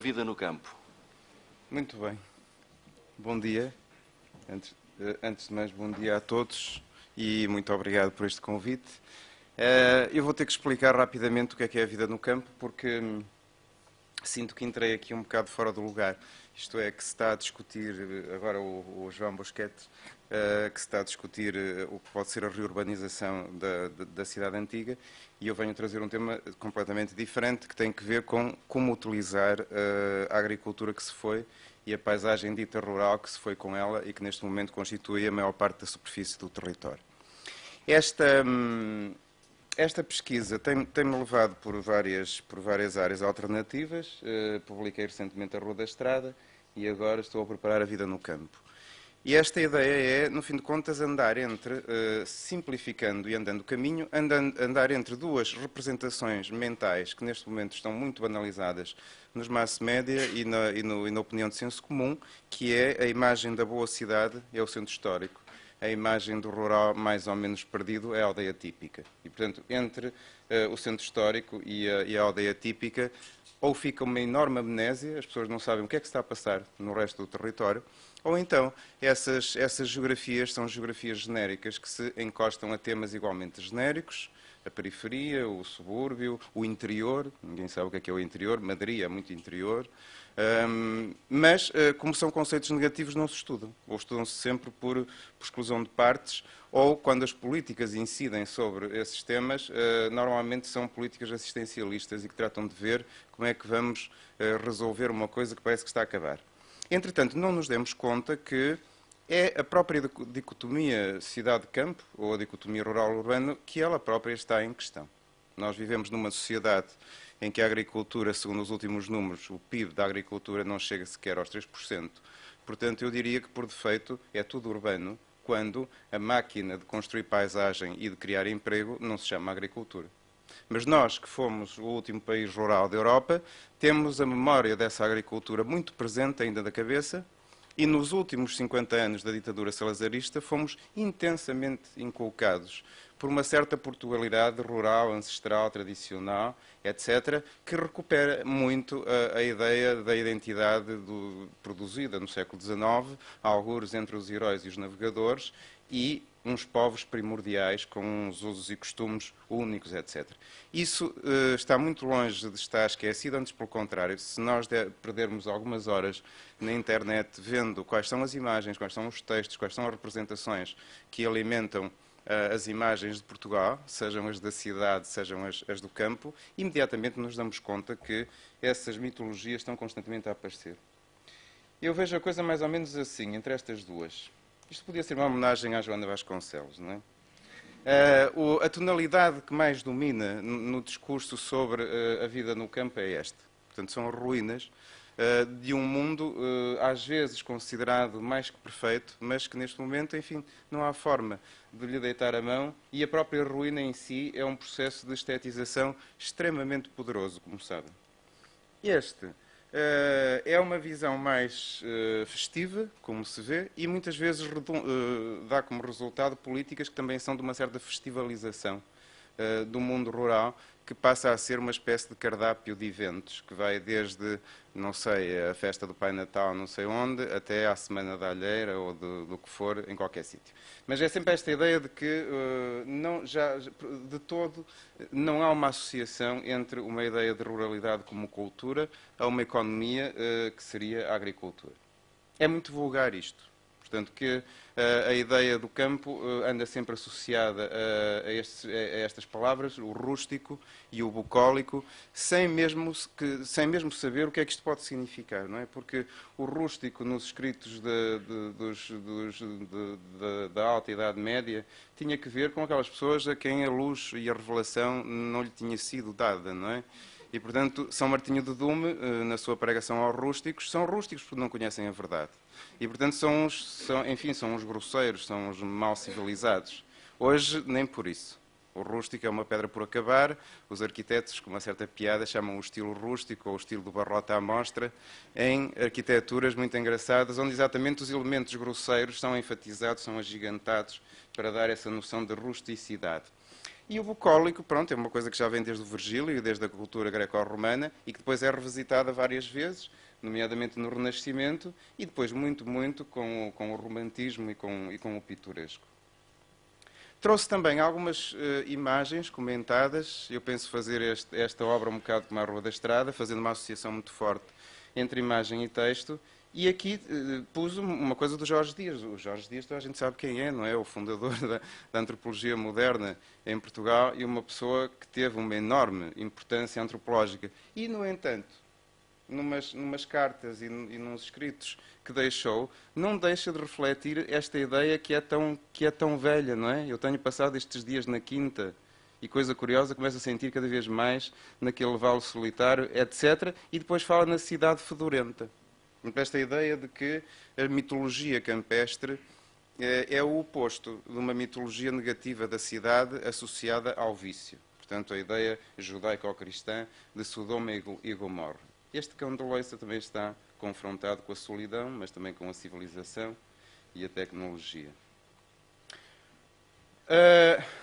Vida no campo. Muito bem. Bom dia. Antes de mais, bom dia a todos e muito obrigado por este convite. Eu vou ter que explicar rapidamente o que é a vida no campo, porque sinto que entrei aqui um bocado fora do lugar. Isto é, que se está a discutir, agora o João Bosquete, que se está a discutir o que pode ser a reurbanização da cidade antiga, e eu venho trazer um tema completamente diferente, que tem que ver com como utilizar a agricultura que se foi e a paisagem dita rural que se foi com ela e que neste momento constitui a maior parte da superfície do território. Esta pesquisa tem-me levado por várias áreas alternativas. Publiquei recentemente a Rua da Estrada e agora estou a preparar a vida no campo. E esta ideia é, no fim de contas, andar entre, simplificando e andando caminho, andar entre duas representações mentais que neste momento estão muito banalizadas nos mass média e na opinião de senso comum, que é a imagem da boa cidade, é o centro histórico. A imagem do rural mais ou menos perdido é a aldeia típica. E, portanto, entre o centro histórico e a aldeia típica, ou fica uma enorme amnésia, as pessoas não sabem o que é que está a passar no resto do território, ou então essas geografias são geografias genéricas que se encostam a temas igualmente genéricos, a periferia, o subúrbio, o interior, ninguém sabe o que é o interior, Madrid é muito interior, mas como são conceitos negativos não se estudam, ou estudam-se sempre por exclusão de partes, ou quando as políticas incidem sobre esses temas, normalmente são políticas assistencialistas e que tratam de ver como é que vamos resolver uma coisa que parece que está a acabar. Entretanto, não nos demos conta que é a própria dicotomia cidade-campo, ou a dicotomia rural-urbano, que ela própria está em questão. Nós vivemos numa sociedade em que a agricultura, segundo os últimos números, o PIB da agricultura não chega sequer aos 3%. Portanto, eu diria que, por defeito, é tudo urbano, quando a máquina de construir paisagem e de criar emprego não se chama agricultura. Mas nós, que fomos o último país rural da Europa, temos a memória dessa agricultura muito presente ainda na cabeça e nos últimos 50 anos da ditadura salazarista fomos intensamente inculcados por uma certa Portugalidade rural, ancestral, tradicional, etc., que recupera muito a ideia da identidade produzida no século XIX, algures entre os heróis e os navegadores, e uns povos primordiais com uns usos e costumes únicos, etc. Isso está muito longe de estar esquecido, antes pelo contrário. Se nós perdermos algumas horas na internet vendo quais são as imagens, quais são os textos, quais são as representações que alimentam as imagens de Portugal, sejam as da cidade, sejam as do campo, imediatamente nos damos conta que essas mitologias estão constantemente a aparecer. Eu vejo a coisa mais ou menos assim, entre estas duas. Isto podia ser uma homenagem à Joana Vasconcelos, não é? A tonalidade que mais domina no discurso sobre a vida no campo é esta. Portanto, são ruínas de um mundo, às vezes, considerado mais que perfeito, mas que neste momento, enfim, não há forma de lhe deitar a mão, e a própria ruína em si é um processo de estetização extremamente poderoso, como sabem. Este é uma visão mais festiva, como se vê, e muitas vezes dá como resultado políticas que também são de uma certa festivalização do mundo rural, que passa a ser uma espécie de cardápio de eventos, que vai desde, não sei, a festa do Pai Natal, não sei onde, até à Semana da Alheira, ou do que for, em qualquer sítio. Mas é sempre esta ideia de que, de todo, não há uma associação entre uma ideia de ruralidade como cultura a uma economia que seria a agricultura. É muito vulgar isto. Portanto, que a ideia do campo anda sempre associada a estas palavras, o rústico e o bucólico, sem mesmo saber o que é que isto pode significar, não é? Porque o rústico, nos escritos da Alta Idade Média, tinha que ver com aquelas pessoas a quem a luz e a revelação não lhe tinha sido dada, não é? E, portanto, São Martinho de Dume, na sua pregação aos rústicos, são rústicos porque não conhecem a verdade. E, portanto, são os grosseiros, são os mal civilizados. Hoje, nem por isso. O rústico é uma pedra por acabar. Os arquitetos, com uma certa piada, chamam o estilo rústico ou o estilo do barrote à mostra, em arquiteturas muito engraçadas, onde exatamente os elementos grosseiros são enfatizados, são agigantados, para dar essa noção de rusticidade. E o bucólico, pronto, é uma coisa que já vem desde o Virgílio e desde a cultura greco-romana e que depois é revisitada várias vezes, nomeadamente no Renascimento e depois muito com o romantismo e com o pitoresco. Trouxe também algumas imagens comentadas. Eu penso fazer esta obra um bocado como a Rua da Estrada, fazendo uma associação muito forte entre imagem e texto. E aqui pus uma coisa do Jorge Dias. O Jorge Dias, toda a gente sabe quem é, não é? O fundador da antropologia moderna em Portugal e uma pessoa que teve uma enorme importância antropológica. E, no entanto, numas cartas e nos escritos que deixou, não deixa de refletir esta ideia que é tão velha, não é? Eu tenho passado estes dias na Quinta e, coisa curiosa, começo a sentir cada vez mais naquele vale solitário, etc. E depois fala na cidade fedorenta. Esta ideia de que a mitologia campestre é o oposto de uma mitologia negativa da cidade associada ao vício. Portanto, a ideia judaico-cristã de Sodoma e Gomorra. Este cão de Loiça também está confrontado com a solidão, mas também com a civilização e a tecnologia.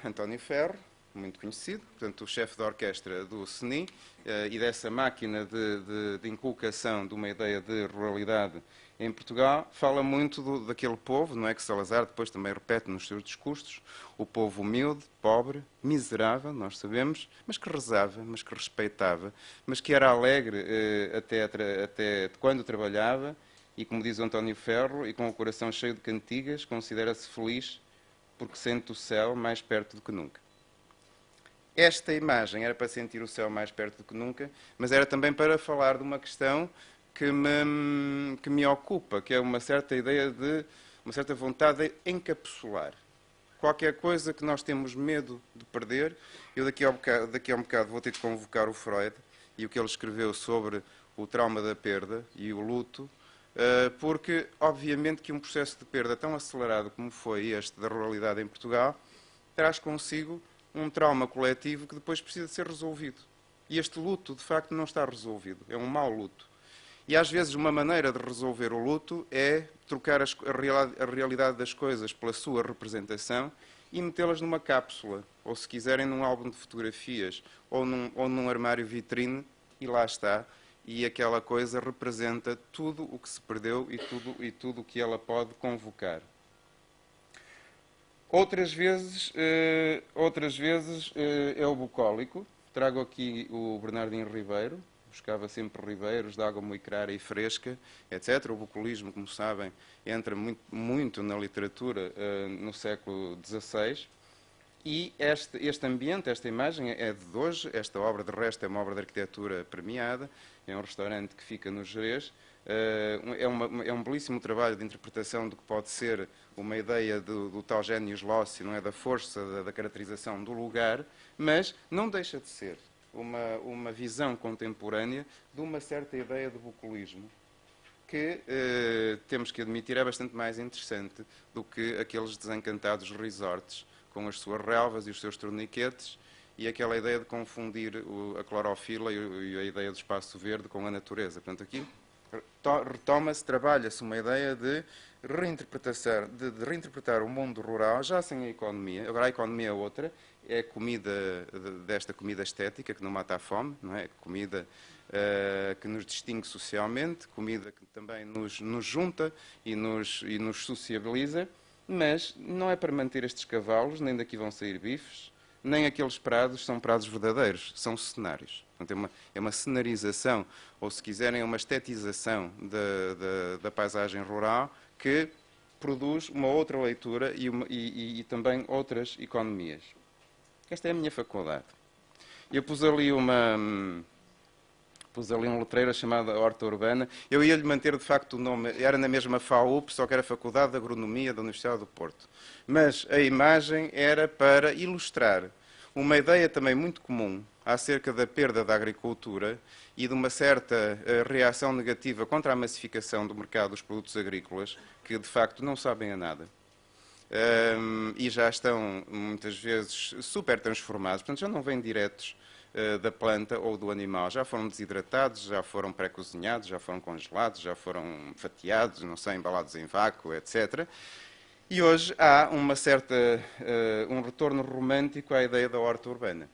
António Ferro, muito conhecido, portanto, o chefe da orquestra do CNI e dessa máquina de inculcação de uma ideia de ruralidade em Portugal, fala muito daquele povo, não é, que Salazar depois também repete nos seus discursos, o povo humilde, pobre, miserável, nós sabemos, mas que rezava, mas que respeitava, mas que era alegre até quando trabalhava e, como diz o António Ferro, e com o coração cheio de cantigas, considera-se feliz porque sente o céu mais perto do que nunca. Esta imagem era para sentir o céu mais perto do que nunca, mas era também para falar de uma questão que me ocupa, que é uma certa ideia uma certa vontade de encapsular. Qualquer coisa que nós temos medo de perder, eu daqui a um bocado vou ter que convocar o Freud e o que ele escreveu sobre o trauma da perda e o luto, porque, obviamente, que um processo de perda tão acelerado como foi este da ruralidade em Portugal, traz consigo um trauma coletivo que depois precisa de ser resolvido. E este luto, de facto, não está resolvido. É um mau luto. E, às vezes, uma maneira de resolver o luto é trocar a realidade das coisas pela sua representação e metê-las numa cápsula, ou, se quiserem, num álbum de fotografias, ou num armário vitrine, e lá está. E aquela coisa representa tudo o que se perdeu e tudo o que ela pode convocar. Outras vezes é o bucólico. Trago aqui o Bernardino Ribeiro, buscava sempre ribeiros de água muito clara e fresca, etc. O bucolismo, como sabem, entra muito na literatura no século XVI. E este ambiente, esta imagem é de hoje. Esta obra, de resto, é uma obra de arquitetura premiada. É um restaurante que fica no Gerês. É um belíssimo trabalho de interpretação do que pode ser uma ideia do tal genius loci, não é, da força da caracterização do lugar, mas não deixa de ser uma visão contemporânea de uma certa ideia de bucolismo que, temos que admitir, é bastante mais interessante do que aqueles desencantados resorts com as suas relvas e os seus torniquetes e aquela ideia de confundir a clorofila e a ideia do espaço verde com a natureza. Portanto, aqui retoma-se, trabalha-se uma ideia de reinterpretar o mundo rural, já sem a economia. Agora a economia é outra, é comida, desta comida estética que não mata a fome, não é? Comida que nos distingue socialmente, comida que também nos junta e nos sociabiliza, mas não é para manter estes cavalos, nem daqui vão sair bifes, nem aqueles prados são prados verdadeiros, são cenários. Portanto, é uma cenarização, ou se quiserem, é uma estetização da paisagem rural que produz uma outra leitura e também outras economias. Esta é a minha faculdade. Eu pus ali um letreiro chamado Horta Urbana. Eu ia-lhe manter, de facto, o nome. Era na mesma FAUP, só que era Faculdade de Agronomia da Universidade do Porto. Mas a imagem era para ilustrar uma ideia também muito comum acerca da perda da agricultura e de uma certa reação negativa contra a massificação do mercado dos produtos agrícolas, que, de facto, não sabem a nada. E já estão, muitas vezes, super transformados. Portanto, já não vêm diretos da planta ou do animal. Já foram desidratados, já foram pré-cozinhados, já foram congelados, já foram fatiados, não sei, embalados em vácuo, etc. E hoje há um retorno romântico à ideia da horta urbana.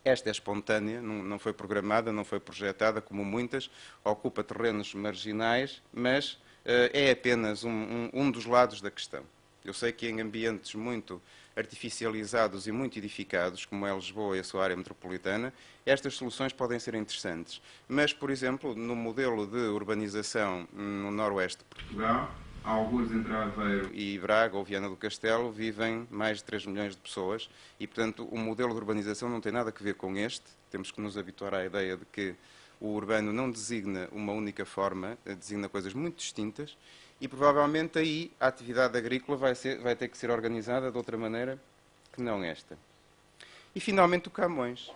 Esta é espontânea, não foi programada, não foi projetada, como muitas, ocupa terrenos marginais, mas é apenas um dos lados da questão. Eu sei que em ambientes muito artificializados e muito edificados, como é Lisboa e a sua área metropolitana, estas soluções podem ser interessantes. Mas, por exemplo, no modelo de urbanização no noroeste de Portugal, alguns entre Aveiro e Braga ou Viana do Castelo vivem mais de 3 milhões de pessoas e, portanto, o modelo de urbanização não tem nada a ver com este. Temos que nos habituar à ideia de que o urbano não designa uma única forma, designa coisas muito distintas e, provavelmente, aí a atividade agrícola vai ter que ser organizada de outra maneira que não esta. E, finalmente, o Camões,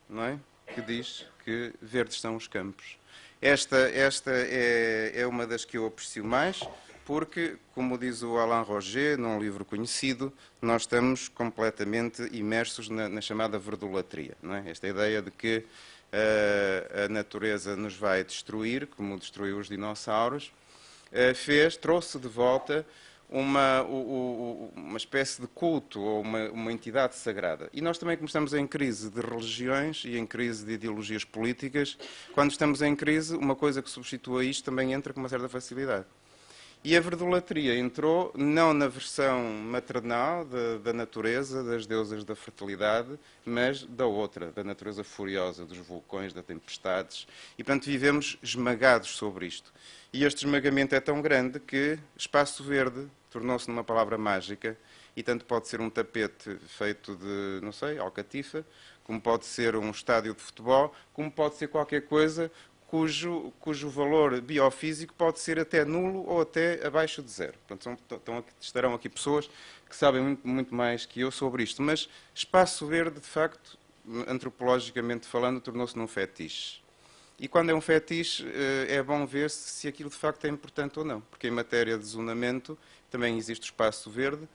não é? Que diz que verdes são os campos. Esta é uma das que eu aprecio mais, porque, como diz o Alain Roger, num livro conhecido, nós estamos completamente imersos na chamada verdulatria. Não é? Esta ideia de que a natureza nos vai destruir, como destruiu os dinossauros, trouxe de volta uma espécie de culto ou uma entidade sagrada. E nós também, como estamos em crise de religiões e em crise de ideologias políticas, quando estamos em crise, uma coisa que substitua isto também entra com uma certa facilidade. E a verdulatria entrou não na versão maternal da natureza, das deusas da fertilidade, mas da outra, da natureza furiosa, dos vulcões, das tempestades. E, portanto, vivemos esmagados sobre isto. E este esmagamento é tão grande que espaço verde tornou-se numa palavra mágica e tanto pode ser um tapete feito de, não sei, alcatifa, como pode ser um estádio de futebol, como pode ser qualquer coisa cujo valor biofísico pode ser até nulo ou até abaixo de zero. Portanto, estarão aqui pessoas que sabem muito, muito mais que eu sobre isto, mas espaço verde, de facto, antropologicamente falando, tornou-se num fetiche. E quando é um fetiche, é bom ver se aquilo de facto é importante ou não, porque em matéria de zonamento também existe o espaço verde,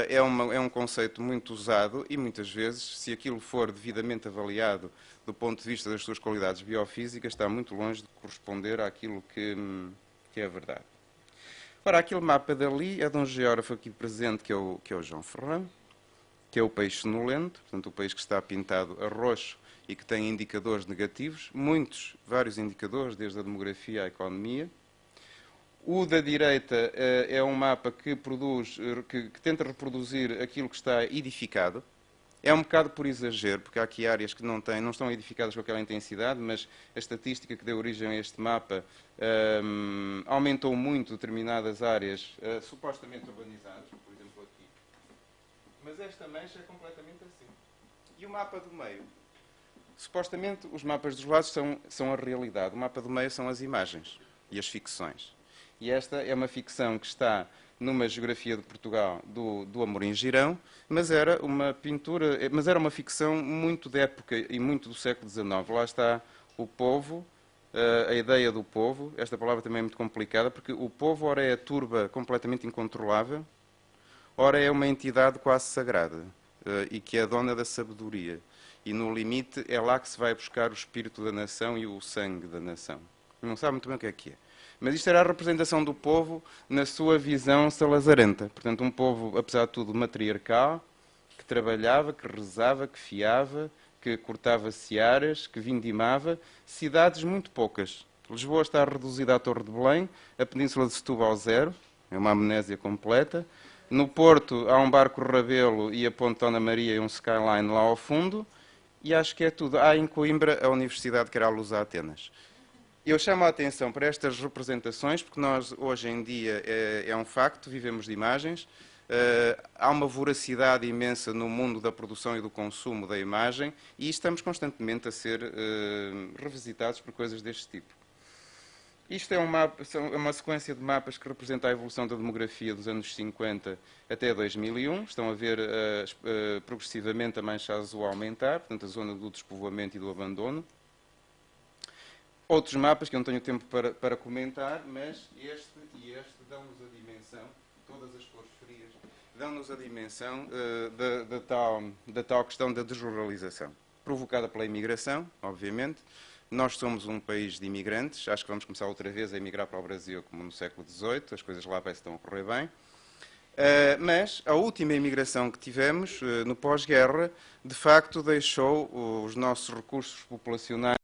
é um conceito muito usado e muitas vezes, se aquilo for devidamente avaliado do ponto de vista das suas qualidades biofísicas, está muito longe de corresponder àquilo que é verdade. Ora, aquele mapa dali é de um geógrafo aqui presente, que é o João Ferrão, que é o peixe sonolento, portanto o peixe que está pintado a roxo e que tem indicadores negativos, vários indicadores, desde a demografia à economia. O da direita é um mapa que tenta reproduzir aquilo que está edificado. É um bocado por exagero, porque há aqui áreas que não estão edificadas com aquela intensidade, mas a estatística que deu origem a este mapa aumentou muito determinadas áreas supostamente urbanizadas, por exemplo aqui. Mas esta mancha é completamente assim. E o mapa do meio? Supostamente os mapas dos lados são a realidade. O mapa do meio são as imagens e as ficções. E esta é uma ficção que está numa geografia de Portugal do Amorim Girão, mas era uma pintura, mas era uma ficção muito da época e muito do século XIX. Lá está o povo, a ideia do povo. Esta palavra também é muito complicada, porque o povo ora é a turba completamente incontrolável, ora é uma entidade quase sagrada e que é a dona da sabedoria. E no limite é lá que se vai buscar o espírito da nação e o sangue da nação. Não sabe muito bem o que é. Mas isto era a representação do povo na sua visão salazarenta. Portanto, um povo, apesar de tudo, matriarcal, que trabalhava, que rezava, que fiava, que cortava searas, que vindimava. Cidades muito poucas. Lisboa está reduzida à Torre de Belém, a Península de Setúbal ao zero, é uma amnésia completa. No Porto há um barco Rabelo e a Ponte Dona Maria e um skyline lá ao fundo. E acho que é tudo. Há em Coimbra a Universidade que era a Luz a Atenas. Eu chamo a atenção para estas representações, porque nós, hoje em dia, é um facto, vivemos de imagens. Há uma voracidade imensa no mundo da produção e do consumo da imagem e estamos constantemente a ser revisitados por coisas deste tipo. Isto é uma sequência de mapas que representa a evolução da demografia dos anos 50 até 2001. Estão a ver progressivamente a mancha azul a aumentar, portanto, a zona do despovoamento e do abandono. Outros mapas que eu não tenho tempo para comentar, mas este e este dão-nos a dimensão, todas as cores frias, dão-nos a dimensão da tal questão da desruralização, provocada pela imigração, obviamente. Nós somos um país de imigrantes, acho que vamos começar outra vez a emigrar para o Brasil como no século XVIII, as coisas lá parecem que estão a correr bem. Mas a última imigração que tivemos, no pós-guerra, de facto deixou os nossos recursos populacionais